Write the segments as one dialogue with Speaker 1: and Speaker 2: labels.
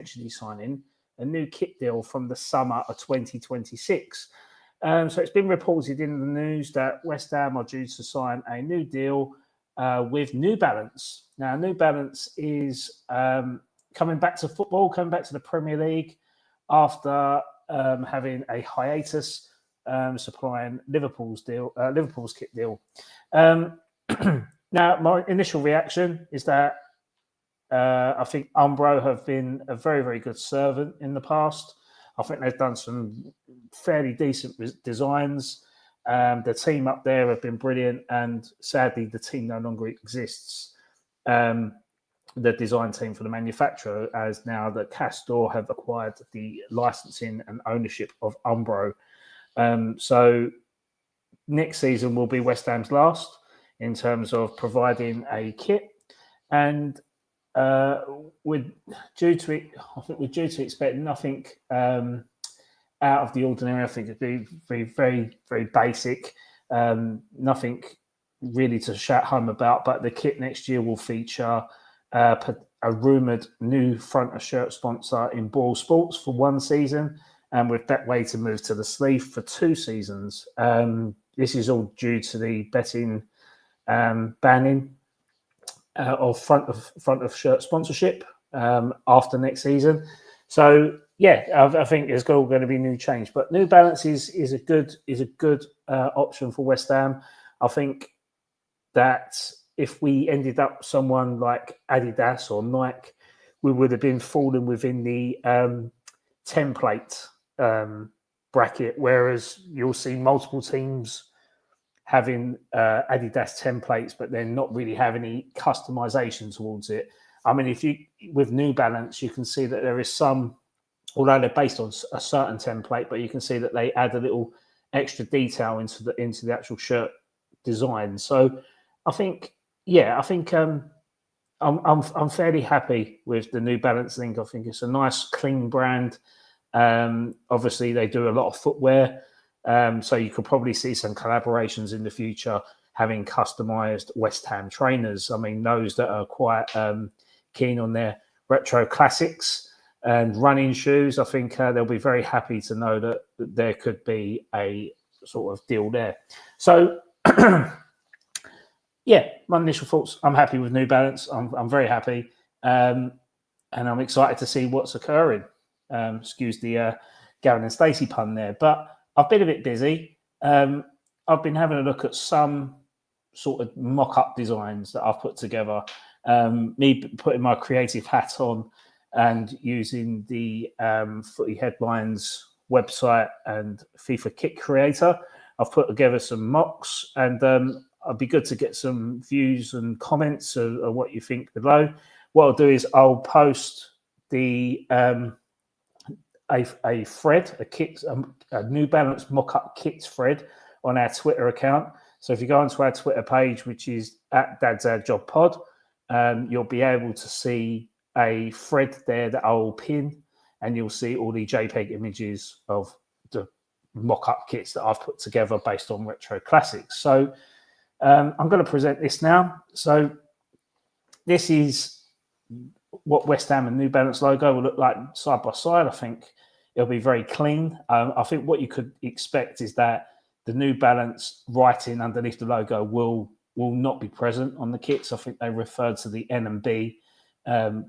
Speaker 1: potentially signing a new kit deal from the summer of 2026. So it's been reported in the news that West Ham are due to sign a new deal with New Balance. Now, New Balance is coming back to football, coming back to the Premier League after having a hiatus supplying Liverpool's kit deal. Now, my initial reaction is that I think Umbro have been a very, very good servant in the past. I think they've done some fairly decent designs. The team up there have been brilliant, and sadly, the team no longer exists. The design team for the manufacturer, as now that Castor have acquired the licensing and ownership of Umbro. So next season will be West Ham's last in terms of providing a kit, and we're due to expect nothing out of the ordinary. I think it'd be very, very basic, nothing really to shout home about. But the kit next year will feature a rumoured new front of shirt sponsor in Ball Sports for one season, and with Betway to move to the sleeve for 2 seasons. This is all due to the betting banning of front of shirt sponsorship after next season. So yeah, I think there's all going to be new change. But New Balance is a good option for West Ham. I think that if we ended up someone like Adidas or Nike, we would have been falling within the template bracket, whereas you'll see multiple teams having Adidas templates, but then not really have any customization towards it. I mean, with New Balance, you can see that there is some, although they're based on a certain template, but you can see that they add a little extra detail into the actual shirt design. So I think I'm fairly happy with the New Balance link. I think it's a nice, clean brand. Obviously, they do a lot of footwear. So you could probably see some collaborations in the future having customized West Ham trainers. I mean, those that are quite keen on their retro classics and running shoes, I think they'll be very happy to know that there could be a sort of deal there. So, yeah, my initial thoughts, I'm happy with New Balance. I'm very happy. And I'm excited to see what's occurring. Excuse the Gavin and Stacey pun there. But I've been a bit busy. I've been having a look at some sort of mock-up designs that I've put together. Me putting my creative hat on and using the Footy Headlines website and FIFA Kit Creator. I've put together some mocks, and I'd be good to get some views and comments of what you think below. What I'll do is I'll post the a thread, a New Balance mock-up kits thread on our Twitter account. So if you go onto our Twitter page, which is @DadsOurJobPod, you'll be able to see a thread there that I'll pin, and you'll see all the JPEG images of the mock-up kits that I've put together based on retro classics. So I'm going to present this now. So this is what West Ham and New Balance logo will look like side by side. I think it'll be very clean. I think what you could expect is that the New Balance writing underneath the logo will not be present on the kits. I think they referred to the N and B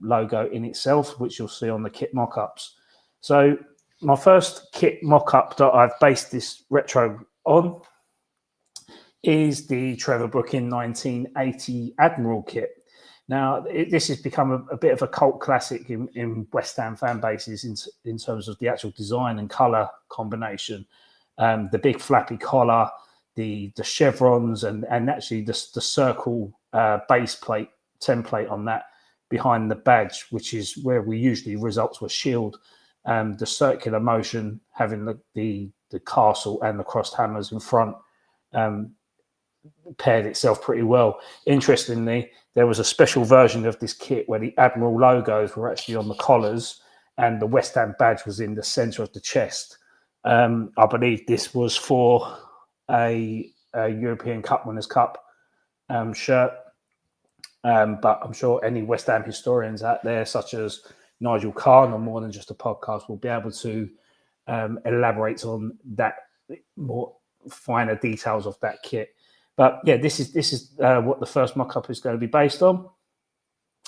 Speaker 1: logo in itself, which you'll see on the kit mock-ups. So my first kit mock-up that I've based this retro on is the Trevor Brooking 1980 Admiral kit. Now, this has become a bit of a cult classic in West Ham fan bases in terms of the actual design and colour combination. The big flappy collar, the chevrons, and actually the circle base plate template on that behind the badge, which is where we usually results were shield. The circular motion having the castle and the crossed hammers in front paired itself pretty well. Interestingly, there was a special version of this kit where the Admiral logos were actually on the collars and the West Ham badge was in the centre of the chest. I believe this was for a European Cup Winners' Cup shirt. But I'm sure any West Ham historians out there, such as Nigel Khan on More Than Just a Podcast will be able to elaborate on that more finer details of that kit. But yeah, this is what the first mock-up is going to be based on,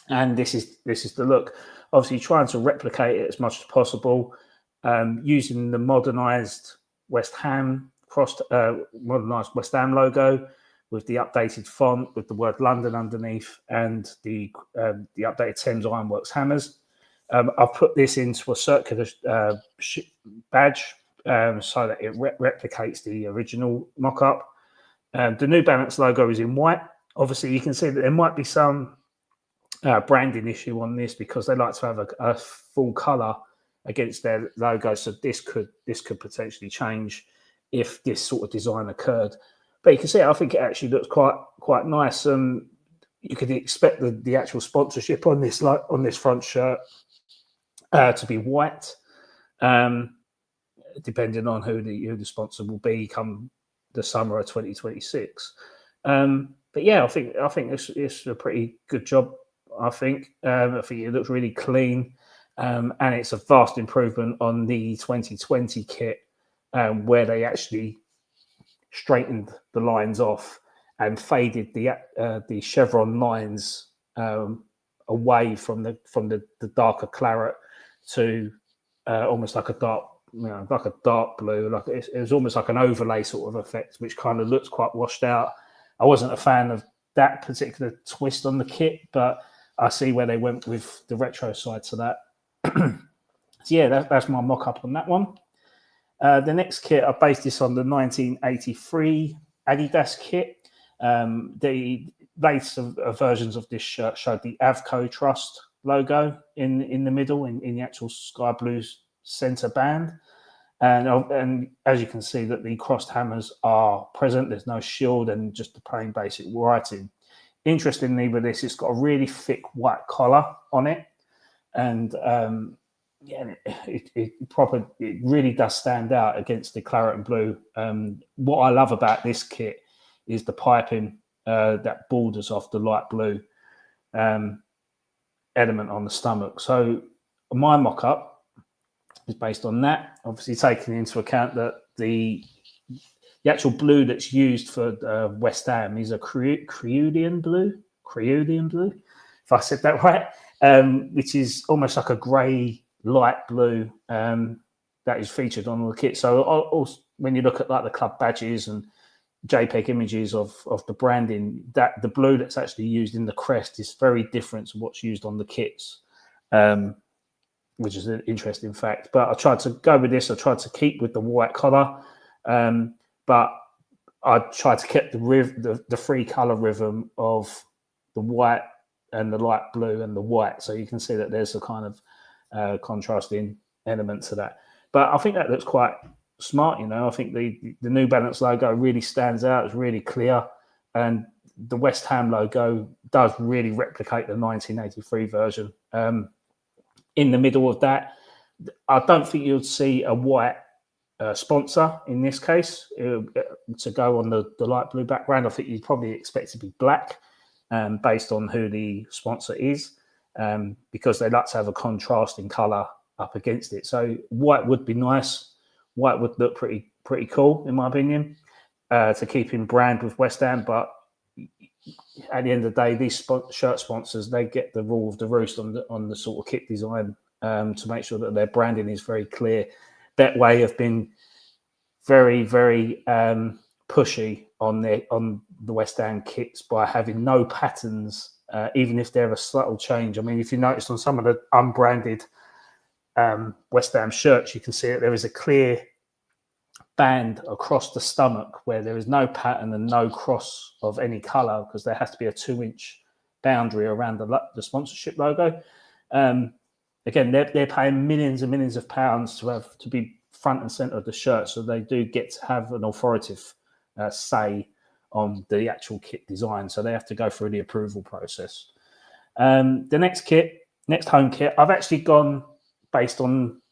Speaker 1: and this is the look. Obviously, trying to replicate it as much as possible, using the modernised West Ham modernised West Ham logo with the updated font with the word London underneath and the updated Thames Ironworks hammers. I've put this into a circular badge so that it replicates the original mock-up. The New Balance logo is in white. Obviously, you can see that there might be some branding issue on this because they like to have a full colour against their logo. So this could potentially change if this sort of design occurred. But you can see, I think it actually looks quite nice. You could expect the actual sponsorship on this front shirt to be white, depending on who the sponsor will be come the summer of 2026. But yeah, I think it's a pretty good job. I think it looks really clean, and it's a vast improvement on the 2020 kit, where they actually straightened the lines off and faded the chevron lines away from the darker claret to almost like a dark blue. Like it was almost like an overlay sort of effect, which kind of looks quite washed out. I wasn't a fan of that particular twist on the kit, but I see where they went with the retro side to that. So yeah, that's my mock-up on that one. The next kit, I based this on the 1983 Adidas kit. The later versions of this shirt showed the Avco Trust logo in the middle, in the actual sky blue center band. And as you can see, that the crossed hammers are present. There's no shield and just the plain basic writing. Interestingly, with this, it's got a really thick white collar on it, and it really does stand out against the claret and blue. What I love about this kit is the piping that borders off the light blue element on the stomach. So my mock-up is based on that, obviously taking into account that the actual blue that's used for West Ham is a Creudian blue, if I said that right, which is almost like a grey light blue that is featured on the kit. So also, when you look at like the club badges and JPEG images of the branding, that the blue that's actually used in the crest is very different to what's used on the kits, which is an interesting fact. But I tried to go with this. I tried to keep with the white collar, but I tried to keep the three color rhythm of the white and the light blue and the white. So you can see that there's a kind of contrasting element to that. But I think that looks quite smart. I think the New Balance logo really stands out. It's really clear, and the West Ham logo does really replicate the 1983 version. In the middle of that, I don't think you'd see a white sponsor in this case to go on the light blue background. I think you'd probably expect it to be black, based on who the sponsor is, because they like to have a contrasting color up against it. So white would be nice. White would look pretty cool, in my opinion, to keep in brand with West Ham. But at the end of the day, these shirt sponsors, they get the rule of the roost on the sort of kit design, to make sure that their branding is very clear. That way have been very, very pushy on the West Ham kits by having no patterns, even if they're a subtle change. I mean, if you notice on some of the unbranded West Ham shirts, you can see that there is a clear band across the stomach where there is no pattern and no cross of any color, because there has to be a 2-inch boundary around the sponsorship logo. Again, they're paying millions and millions of pounds to be front and center of the shirt, so they do get to have an authoritative say on the actual kit design. So they have to go through the approval process. The next home kit, I've actually gone based on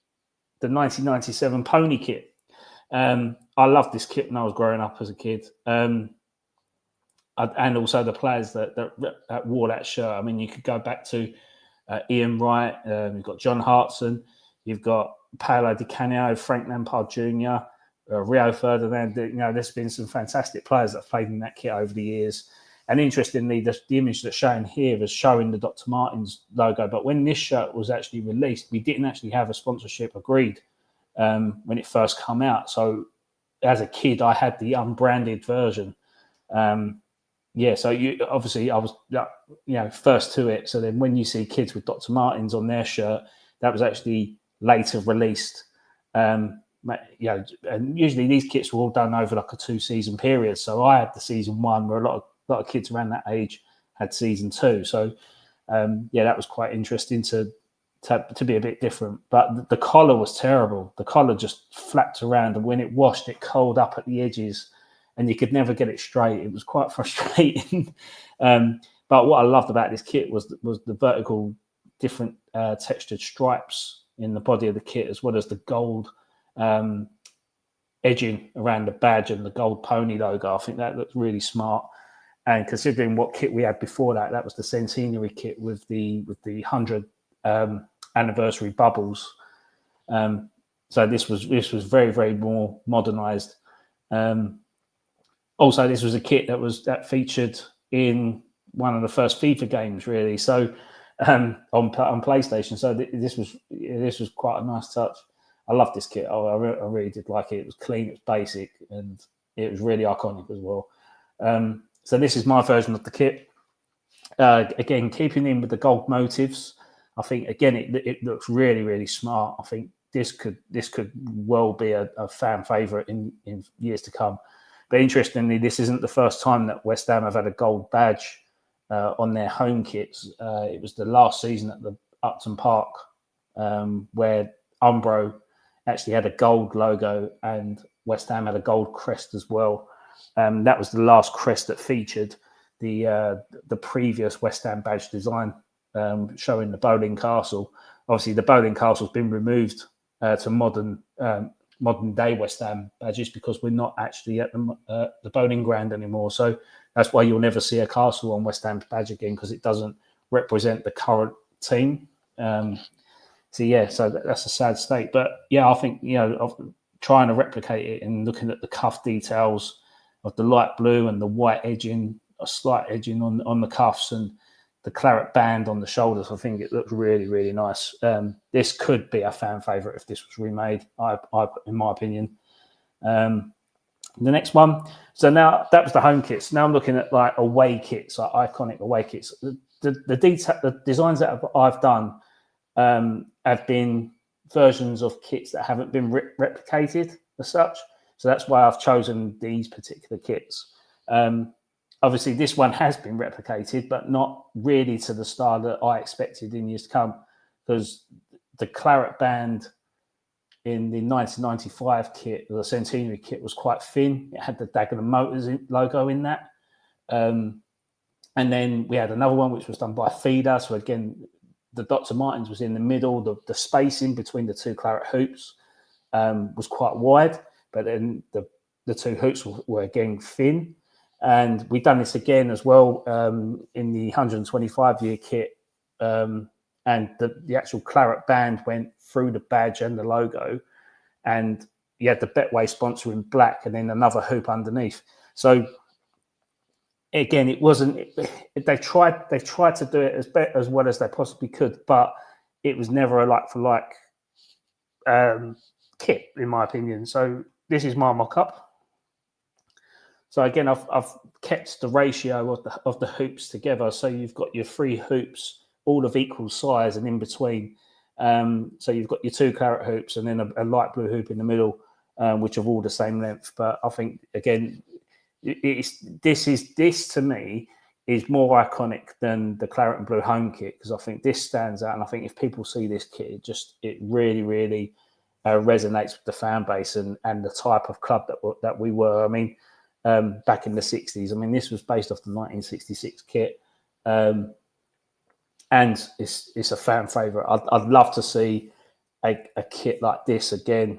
Speaker 1: the 1997 Pony kit. I loved this kit when I was growing up as a kid, and also the players that wore that shirt. I mean, you could go back to Ian Wright, you've got John Hartson, you've got Paolo Di Canio, Frank Lampard Jr., Rio Ferdinand. There's been some fantastic players that have played in that kit over the years. And interestingly, the image that's shown here is showing the Dr. Martens logo. But when this shirt was actually released, we didn't actually have a sponsorship agreed when it first came out. So as a kid, I had the unbranded version. So obviously I was first to it. So then when you see kids with Dr. Martens on their shirt, that was actually later released. And usually these kits were all done over like a 2-season period. So I had the season 1, where a lot of kids around that age had season 2. So that was quite interesting to be a bit different. But the collar was terrible. The collar just flapped around, and when it washed, it curled up at the edges, and you could never get it straight. It was quite frustrating. But what I loved about this kit was the vertical, different textured stripes in the body of the kit, as well as the gold edging around the badge and the gold pony logo. I think that looked really smart. And considering what kit we had before that, that was the centenary kit with the 100 anniversary bubbles. So this was very, very more modernized. Also, this was a kit that featured in one of the first FIFA games, really. So on PlayStation. So this was quite a nice touch. I love this kit. I really did like it. It was clean, it was basic, and it was really iconic as well. So this is my version of the kit. Again, keeping in with the gold motifs. I think again it looks really, really smart. I think this could well be a fan favourite in years to come. But interestingly, this isn't the first time that West Ham have had a gold badge on their home kits. It was the last season at the Upton Park where Umbro actually had a gold logo and West Ham had a gold crest as well. That was the last crest that featured the previous West Ham badge design, showing the Bowling Castle. Obviously, the Bowling Castle's been removed to modern day West Ham badges because we're not actually at the Bowling Ground anymore. So that's why you'll never see a castle on West Ham's badge again, because it doesn't represent the current team. So that's a sad state. But I think trying to replicate it and looking at the cuff details of the light blue and the white edging, a slight edging on the cuffs, and the claret band on the shoulders, I think it looks really, really nice. This could be a fan favourite if this was remade, in my opinion. The next one. So now that was the home kits. Now I'm looking at like away kits, like iconic away kits. The designs that I've done have been versions of kits that haven't been replicated as such. So that's why I've chosen these particular kits. Obviously, this one has been replicated, but not really to the style that I expected in years to come, because the claret band in the 1995 kit, the centenary kit, was quite thin. It had the Dagenham Motors logo in that. And then we had another one which was done by Feeder. So again, the Dr. Martens was in the middle. The spacing between the two claret hoops was quite wide, but then the two hoops were again thin. And we've done this again as well in the 125-year kit. And the actual claret band went through the badge and the logo. And you had the Betway sponsor in black and then another hoop underneath. So again, it wasn't. They tried to do it as well as they possibly could, but it was never a like for like kit, in my opinion. So this is my mock-up. So again, I've kept the ratio of the hoops together. So you've got your 3 hoops, all of equal size, and in between. So you've got your 2 claret hoops and then a light blue hoop in the middle, which are all the same length. But I think again, this to me is more iconic than the claret and blue home kit, because I think this stands out, and I think if people see this kit, it really, really resonates with the fan base and the type of club that we were. I mean, back in the 60s. I mean, this was based off the 1966 kit, and it's a fan favourite. I'd love to see a kit like this again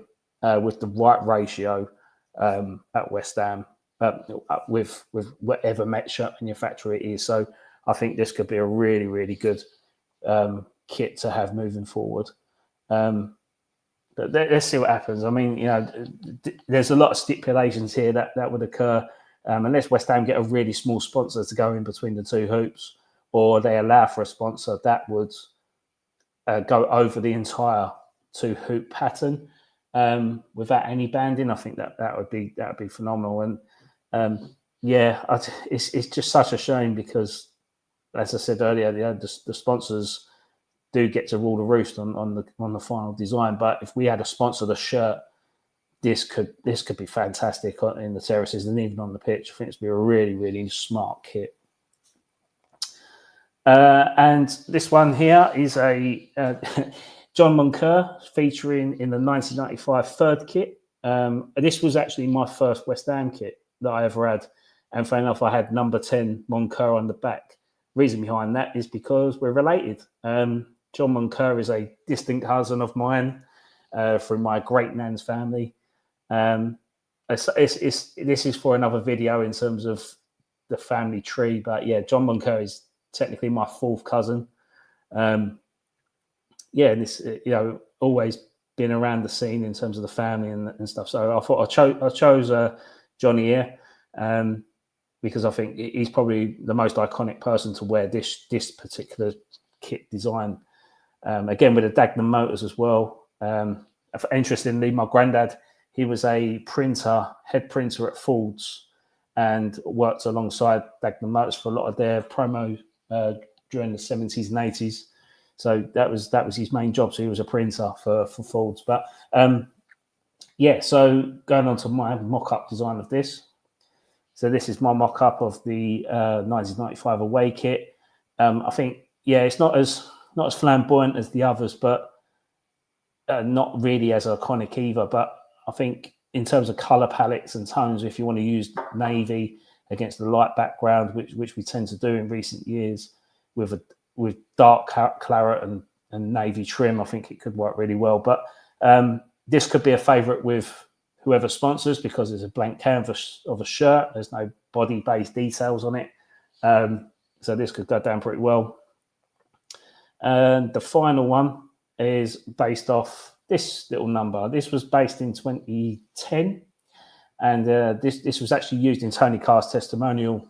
Speaker 1: with the right ratio at West Ham with whatever shirt manufacturer it is. So I think this could be a really, really good kit to have moving forward. But let's see what happens. I mean, there's a lot of stipulations here that would occur unless West Ham get a really small sponsor to go in between the two hoops, or they allow for a sponsor that would go over the entire two hoop pattern without any banding. I think that would be phenomenal. And it's just such a shame because, as I said earlier, the sponsors do get to rule the roost on the final design. But if we had a sponsor the shirt, this could be fantastic in the terraces and even on the pitch. I think it's be a really, really smart kit. And this one here is a John Moncur featuring in the 1995 third kit. This was actually my first West Ham kit that I ever had. And funny enough, I had number 10 Moncur on the back. Reason behind that is because we're related. John Moncur is a distant cousin of mine from my great nan's family. This is for another video in terms of the family tree, but yeah, John Moncur is technically my fourth cousin. This always been around the scene in terms of the family and stuff. So I thought I chose Johnny here because I think he's probably the most iconic person to wear this particular kit design. Again, with the Dagenham motors as well. Interestingly, my granddad, he was a head printer at Ford's, and worked alongside Dagenham motors for a lot of their promo during the 70s and 80s. So that was his main job. So he was a printer for Ford's. But so going on to my mock-up design of this. So this is my mock-up of the 1995 away kit. I think, it's not as flamboyant as the others, but not really as iconic either. But I think in terms of color palettes and tones, if you want to use navy against the light background, which we tend to do in recent years with dark claret and navy trim, I think it could work really well. But this could be a favorite with whoever sponsors because it's a blank canvas of a shirt. There's no body-based details on it. So this could go down pretty well. And the final one is based off this little number. This was based in 2010. And this was actually used in Tony Carr's testimonial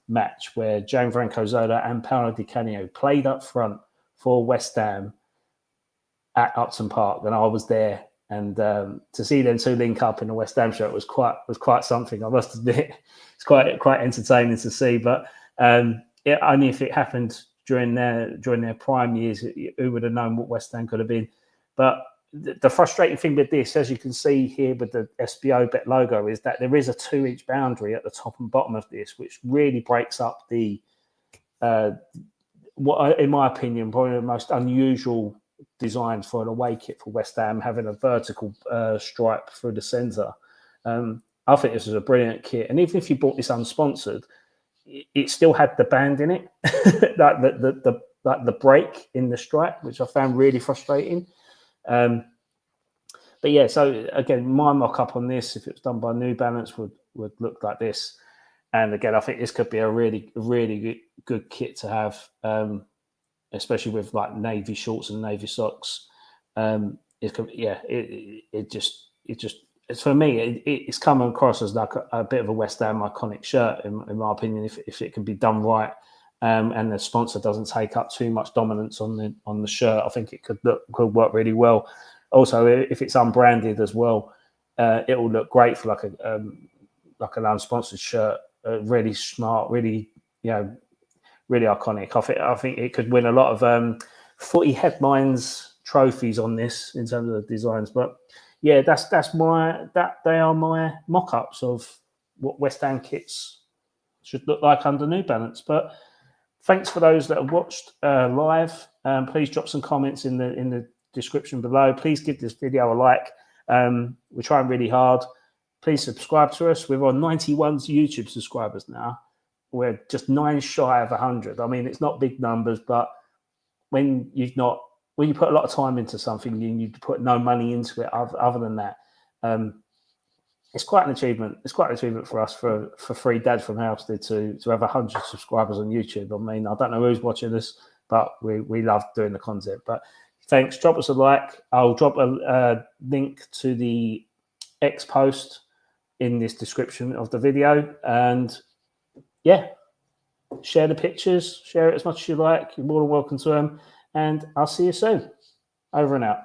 Speaker 1: match where Gianfranco Zola and Paolo Di Canio played up front for West Ham at Upton Park. And I was there. And to see them two link up in the West Ham shirt was quite something, I must admit. It's quite entertaining to see. But only if it happened during their prime years, who would have known what West Ham could have been. But the frustrating thing with this, as you can see here with the SBO Bet logo, is that there is a 2-inch boundary at the top and bottom of this, which really breaks up the, in my opinion, probably the most unusual design for an away kit for West Ham, having a vertical stripe through the centre. I think this is a brilliant kit. And even if you bought this unsponsored, it still had the band in it, like the break in the stripe, which I found really frustrating. But yeah, so again, my mock-up on this, if it was done by New Balance, would look like this. And again, I think this could be a really, really good kit to have, especially with like navy shorts and navy socks. It's for me, it's come across as like a bit of a West Ham iconic shirt, in my opinion, if it can be done right, and the sponsor doesn't take up too much dominance on the shirt. I think it could work really well. Also, if it's unbranded as well, it will look great for like an unsponsored shirt. Really smart, really really iconic. I think it could win a lot of footy headlines trophies on this in terms of the designs, but. Yeah, they are my mock-ups of what West Ham kits should look like under New Balance. But thanks for those that have watched live. Please drop some comments in the description below. Please give this video a like. We're trying really hard. Please subscribe to us. We're on 91 YouTube subscribers now. We're just 9 shy of 100. I mean, it's not big numbers, but when you put a lot of time into something and you put no money into it other than that, it's quite an achievement. It's quite an achievement for us, for Free Dad from Halstead to have 100 subscribers on YouTube. I mean, I don't know who's watching us. but we love doing the content. But thanks. Drop us a like. I'll drop a link to the X post in this description of the video. And yeah, share the pictures, share it as much as you like. You're more than welcome to them. And I'll see you soon. Over and out.